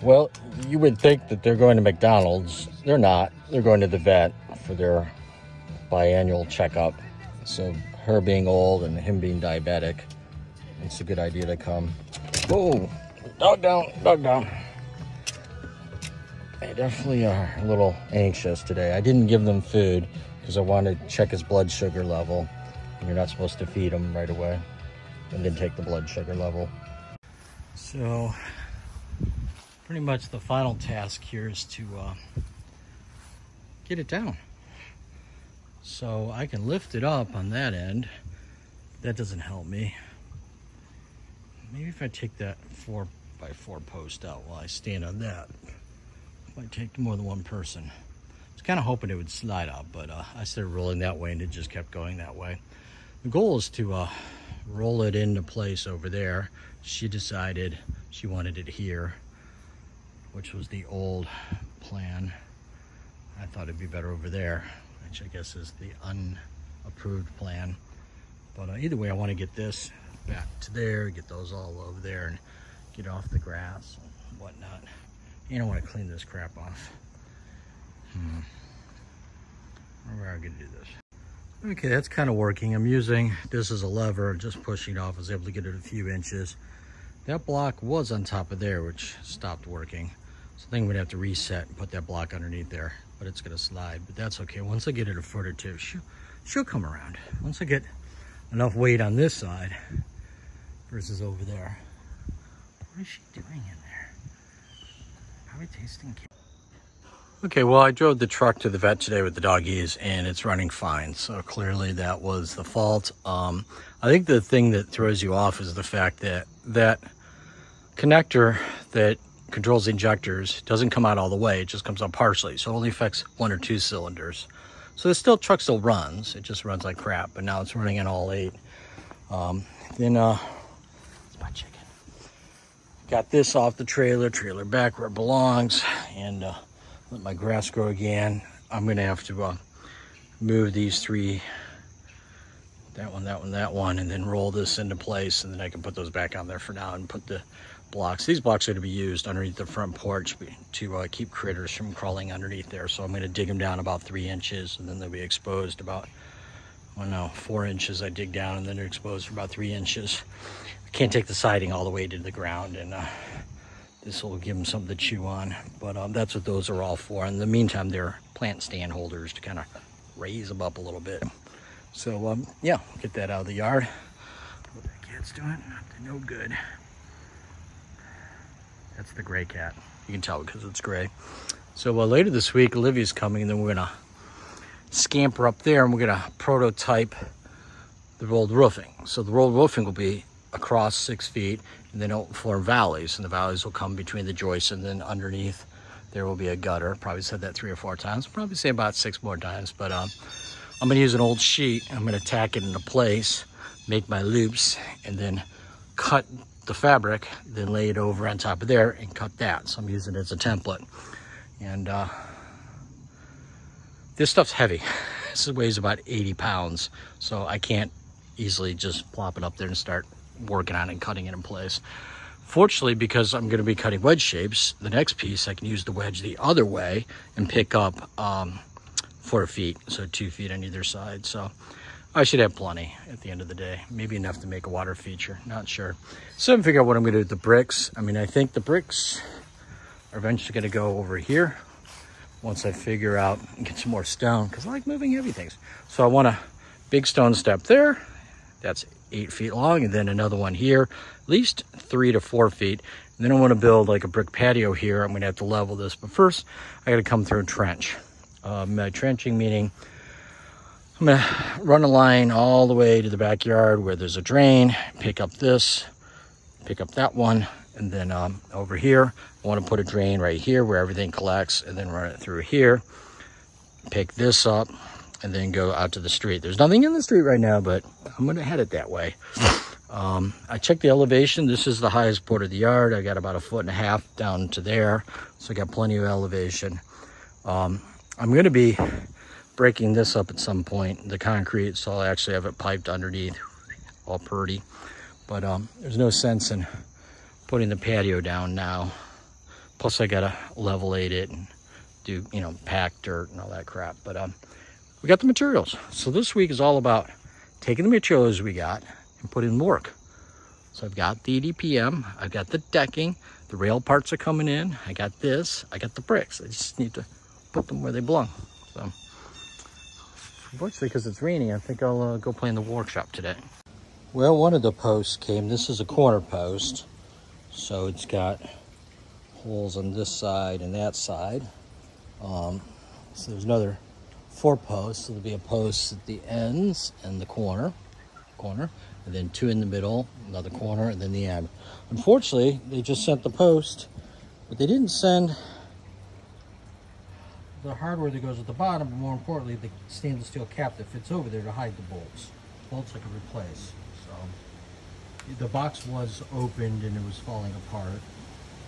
Well, you would think that they're going to McDonald's. They're not. They're going to the vet for their biannual checkup. So her being old and him being diabetic, it's a good idea to come. Oh, dog down, dog down. They definitely are a little anxious today. I didn't give them food because I wanted to check his blood sugar level. You're not supposed to feed him right away and then take the blood sugar level. So pretty much the final task here is to get it down. So I can lift it up on that end. That doesn't help me. Maybe if I take that 4x4 post out while I stand on that, might take more than one person. I was kind of hoping it would slide out, but I started rolling that way and it just kept going that way. The goal is to roll it into place over there. She decided she wanted it here, which was the old plan. I thought it'd be better over there, which I guess is the unapproved plan. But either way, I want to get this back to there, get those all over there, and get off the grass and whatnot. And I want to clean this crap off. Where are we going to do this? Okay, that's kind of working. I'm using this as a lever, just pushing it off. I was able to get it a few inches. That block was on top of there, which stopped working. So I think I'm going to have to reset and put that block underneath there, but it's going to slide. But that's okay. Once I get it a foot or two, she'll come around. Once I get enough weight on this side versus over there. What is she doing in there? Probably tasting candy. Okay, well, I drove the truck to the vet today with the doggies, and it's running fine. So clearly that was the fault. I think the thing that throws you off is the fact that that connector that controls the injectors doesn't come out all the way. It just comes out partially. So it only affects 1 or 2 cylinders. So the truck still runs. It just runs like crap, but now it's running in all 8. Then it's my chicken. Got this off the trailer back where it belongs, and let my grass grow again. I'm gonna have to move these 3, that one, and then roll this into place, and then I can put those back on there for now and put the blocks. These blocks are to be used underneath the front porch to keep critters from crawling underneath there. So I'm gonna dig them down about 3 inches, and then they'll be exposed about, I don't know, 4 inches I dig down, and then they're exposed for about 3 inches. I can't take the siding all the way to the ground, and this will give them something to chew on, but that's what those are all for. In the meantime, they're plant stand holders to kind of raise them up a little bit. So yeah, get that out of the yard. What that cat's doing, no good. That's the gray cat. You can tell because it's gray. So later this week, Olivia's coming, and then we're gonna scamper up there, and we're gonna prototype the rolled roofing. So the rolled roofing will be across 6 feet, and then it'll form valleys, and the valleys will come between the joists, and then underneath there will be a gutter. Probably said that 3 or 4 times. Probably say about 6 more times, but I'm gonna use an old sheet. I'm gonna tack it into place, make my loops, and then cut the fabric, then lay it over on top of there and cut that. So I'm using it as a template. And this stuff's heavy. This weighs about 80 pounds, so I can't easily just plop it up there and start working on it and cutting it in place. Fortunately, because I'm going to be cutting wedge shapes, the next piece I can use the wedge the other way and pick up 4 feet, so 2 feet on either side. So I should have plenty at the end of the day, maybe enough to make a water feature, not sure. So I'm figuring out what I'm going to do with the bricks. I mean, I think the bricks are eventually going to go over here once I figure out and get some more stone, because I like moving heavy things. So I want a big stone step there. That's 8 feet long, and then another one here, at least 3 to 4 feet. And then I want to build like a brick patio here. I'm going to have to level this, but first I got to come through a trench. Trenching meaning I'm going to run a line all the way to the backyard where there's a drain, pick up this, pick up that one, and then over here I want to put a drain right here where everything collects, and then run it through here, pick this up, and then go out to the street. There's nothing in the street right now, but I'm gonna head it that way. I checked the elevation. This is the highest part of the yard. I got about 1.5 feet down to there, so I got plenty of elevation. I'm gonna be breaking this up at some point, the concrete, so I'll actually have it piped underneath, all pretty. But there's no sense in putting the patio down now. Plus I gotta levelate it and do, you know, pack dirt and all that crap. But we got the materials. So this week is all about taking the materials we got and putting in work. So I've got the EDPM, I've got the decking, the rail parts are coming in, I got this, I got the bricks. I just need to put them where they belong. So unfortunately, because it's raining, I think I'll go play in the workshop today. Well, one of the posts came. This is a corner post, so it's got holes on this side and that side. So there's another 4 posts. So there'll be a post at the ends and the corner, and then 2 in the middle, another corner, and then the end. Unfortunately, they just sent the post, but they didn't send the hardware that goes at the bottom, but more importantly, the stainless steel cap that fits over there to hide the bolts. Bolts I could replace. So the box was opened and it was falling apart.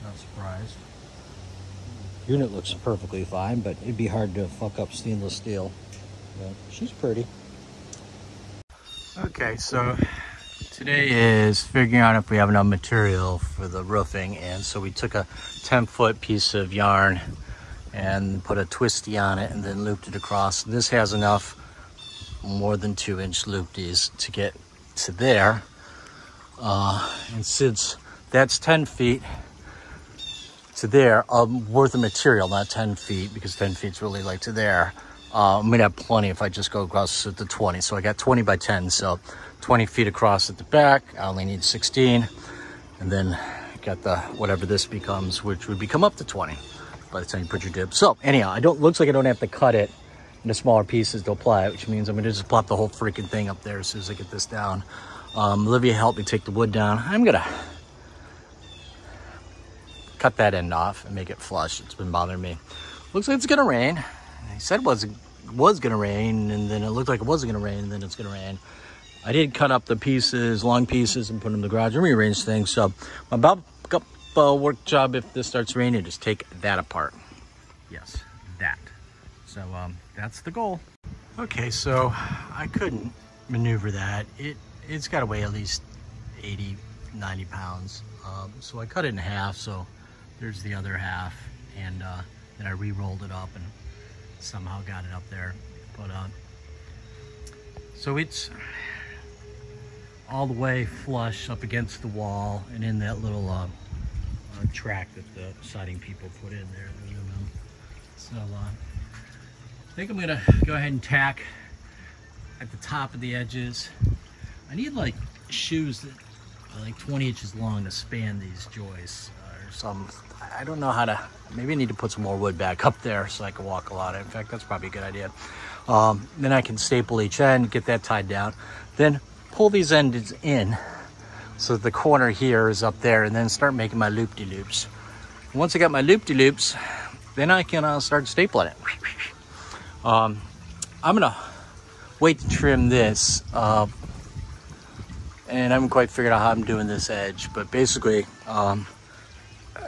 Not surprised. Unit looks perfectly fine, but it'd be hard to fuck up stainless steel. But she's pretty. Okay, so today is figuring out if we have enough material for the roofing, and so we took a 10-foot piece of yarn and put a twisty on it and then looped it across. This has enough more than 2-inch loopties to get to there. And since that's 10 feet to there, worth of material, not 10 feet, because 10 feet's really like to there. I'm gonna have plenty if I just go across at the 20. So I got 20 by 10, so 20 feet across at the back. I only need 16. And then got the, whatever this becomes, which would become up to 20 by the time you put your dip. So anyhow, looks like I don't have to cut it into smaller pieces to apply it, which means I'm gonna just plop the whole freaking thing up there as soon as I get this down. Olivia helped me take the wood down. I'm gonna cut that end off and make it flush. It's been bothering me. Looks like it's gonna rain. He said it was gonna rain, and then it looked like it wasn't gonna rain, and then it's gonna rain. I did cut up the pieces, long pieces, and put them in the garage and rearrange things. So my about work job, if this starts raining, just take that apart. Yes, that. So that's the goal. Okay, so I couldn't maneuver that. It's got to weigh at least 80, 90 pounds. So I cut it in half. So there's the other half, and then I re-rolled it up and somehow got it up there. But so it's all the way flush up against the wall and in that little track that the siding people put in there. So I think I'm gonna go ahead and tack at the top of the edges. I need like shoes that are like 20 inches long to span these joists or some. I don't know how to, maybe I need to put some more wood back up there so I can walk a lot. In fact, that's probably a good idea. Then I can staple each end, get that tied down, then pull these ends in so the corner here is up there, and then start making my loop-de-loops. Once I got my loop-de-loops, then I can start stapling it. I'm gonna wait to trim this, and I haven't quite figured out how I'm doing this edge, but basically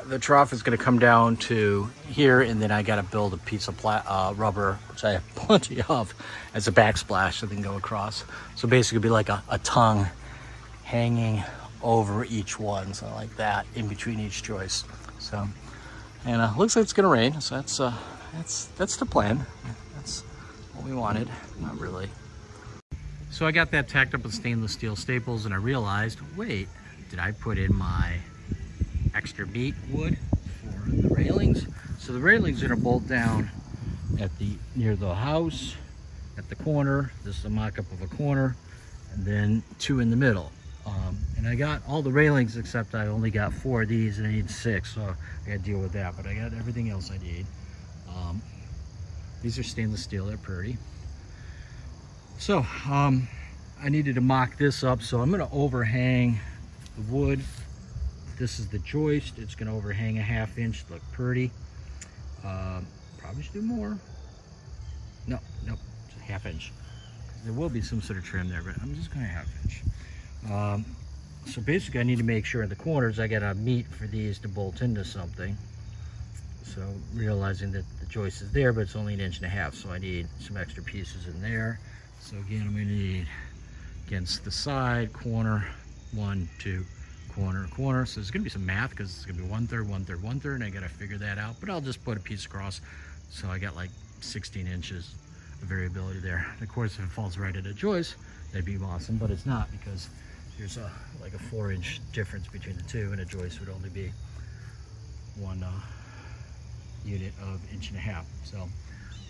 the trough is going to come down to here, and then I got to build a piece of rubber, which I have plenty of, as a backsplash so they can go across. So basically it'll be like a tongue hanging over each one, so like that, in between each joist. So, and looks like it's going to rain, so that's the plan. That's what we wanted. Not really. So I got that tacked up with stainless steel staples, and I realized, wait, did I put in my extra beat wood for the railings? So the railings are gonna bolt down at near the house, at the corner. This is a mock-up of a corner, and then 2 in the middle. And I got all the railings except I only got 4 of these, and I need 6, so I gotta deal with that. But I got everything else I need. These are stainless steel, they're pretty. So I needed to mock this up, so I'm gonna overhang the wood. This is the joist. It's gonna overhang a 1/2 inch, look pretty. Probably should do more. No, just a 1/2 inch. There will be some sort of trim there, but I'm just going 1/2 inch. So basically I need to make sure in the corners I got a meat for these to bolt into something. So realizing that the joist is there, but it's only 1.5 inches, so I need some extra pieces in there. So again, I'm gonna need against the side, corner, 1, 2, corner, corner. So there's gonna be some math because it's gonna be 1/3, 1/3, 1/3, and I gotta figure that out. But I'll just put a piece across. So I got like 16 inches of variability there. And of course, if it falls right at a joist, that'd be awesome, but it's not because there's like a 4-inch difference between the two, and a joist would only be one unit of 1.5 inches. So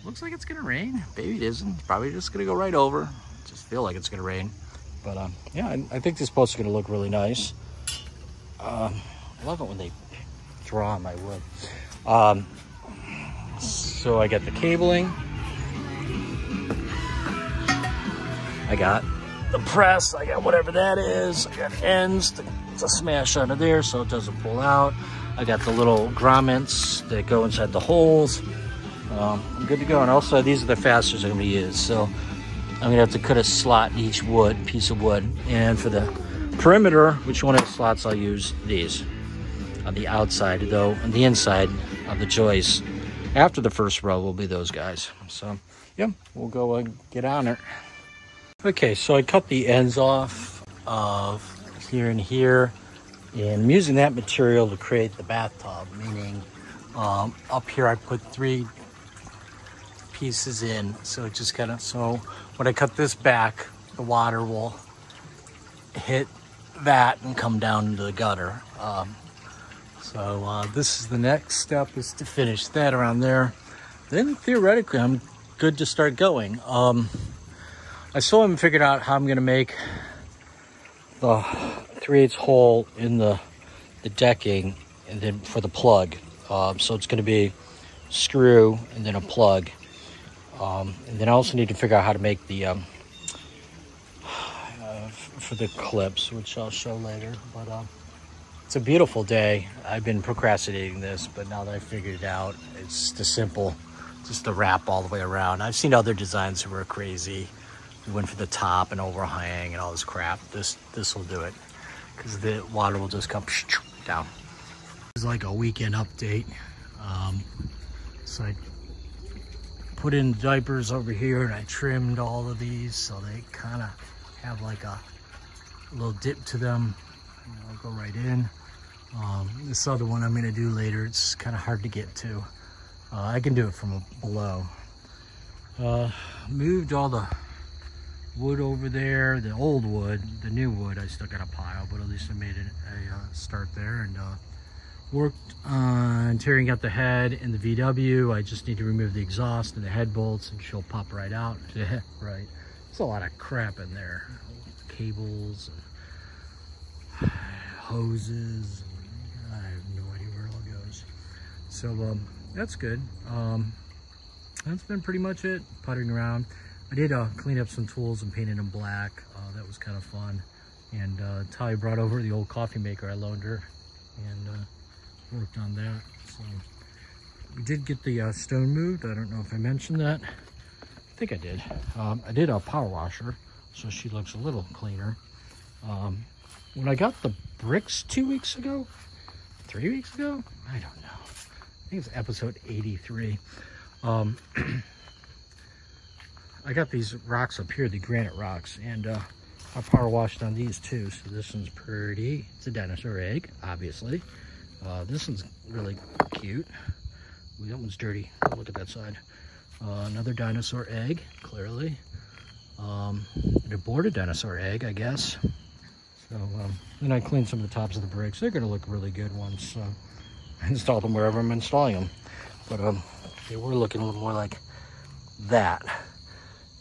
looks like it's gonna rain. Maybe it isn't. It's probably just gonna go right over. Just feel like it's gonna rain. But yeah, I think this boat's gonna look really nice. I love it when they draw on my wood. So I got the cabling. I got the press. I got whatever that is. I got ends to smash under there so it doesn't pull out. I got the little grommets that go inside the holes. I'm good to go. And also, these are the fasteners I'm going to use. So I'm going to have to cut a slot in each piece of wood. And for the perimeter, which one of the slots I'll use these. On the outside, though, on the inside of the joist, after the first row will be those guys. So, yeah, we'll go get on it. Okay, so I cut the ends off of here and here. And I'm using that material to create the bathtub, meaning up here I put 3 pieces in. So it just kind of, so when I cut this back, the water will hit that and come down into the gutter. So this is the next step, is to finish that around there. Then theoretically, I'm good to start going. I still haven't figured out how I'm going to make the 3/8 hole in the decking, and then for the plug. So it's going to be screw and then a plug. And then I also need to figure out how to make the for the clips, which I'll show later. But it's a beautiful day. I've been procrastinating this, but now that I figured it out, it's just simple, just to wrap all the way around. I've seen other designs who were crazy. We went for the top and overhang and all this crap. This will do it, because the water will just come down. It's like a weekend update. So I put in diapers over here, and I trimmed all of these so they kind of have like a little dip to them. I'll go right in. This other one I'm going to do later. It's kind of hard to get to. I can do it from below. Moved all the wood over there, the old wood. The new wood I still got a pile, but at least I made a start there, and worked on tearing out the head and the VW. I just need to remove the exhaust and the head bolts, and she'll pop right out. Right, there's a lot of crap in there, cables and hoses, and I have no idea where it all goes. So that's good. That's been pretty much it. Puttering around. I did clean up some tools and painted them black. That was kind of fun. And Talia brought over the old coffee maker I loaned her, and worked on that. So we did get the stone moved. I don't know if I mentioned that. I think I did. I did a power washer, so she looks a little cleaner. When I got the bricks 2 weeks ago, 3 weeks ago, I don't know. I think it's episode 83. I got these rocks up here, the granite rocks, and I power washed on these too. So this one's pretty. It's a dinosaur egg, obviously. This one's really cute. Ooh, that one's dirty. Look at that side. Another dinosaur egg, clearly. An aborted dinosaur egg, I guess. So then I cleaned some of the tops of the bricks. They're going to look really good once I install them wherever I'm installing them. But they were looking a little more like that.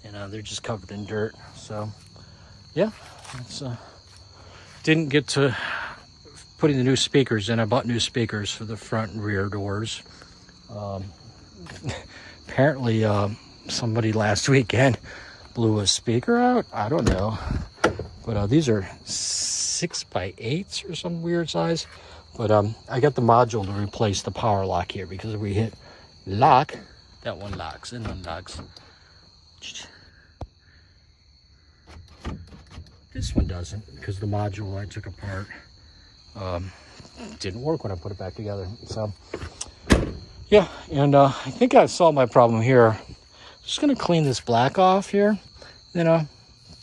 And they're just covered in dirt. So yeah, it's didn't get to putting the new speakers in. I bought new speakers for the front and rear doors. Apparently somebody last weekend blew a speaker out. I don't know, but these are 6x8s or some weird size. But I got the module to replace the power lock here, because if we hit lock, that one locks and unlocks. This one doesn't, because the module I took apart didn't work when I put it back together. So yeah, and I think I solved my problem here. Just gonna clean this black off here, then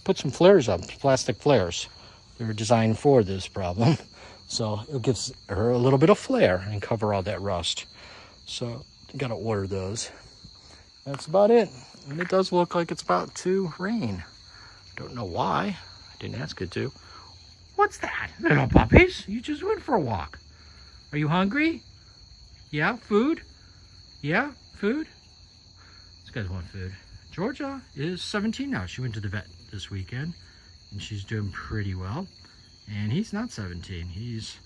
put some flares up, plastic flares. They were designed for this problem. So it gives her a little bit of flair and cover all that rust. So gotta order those. That's about it. And it does look like it's about to rain. Don't know why. I didn't ask it to. What's that? Little puppies? You just went for a walk. Are you hungry? Yeah, food? Yeah, food? These guys want food. Georgia is 17 now. She went to the vet this weekend and she's doing pretty well. And he's not 17. He's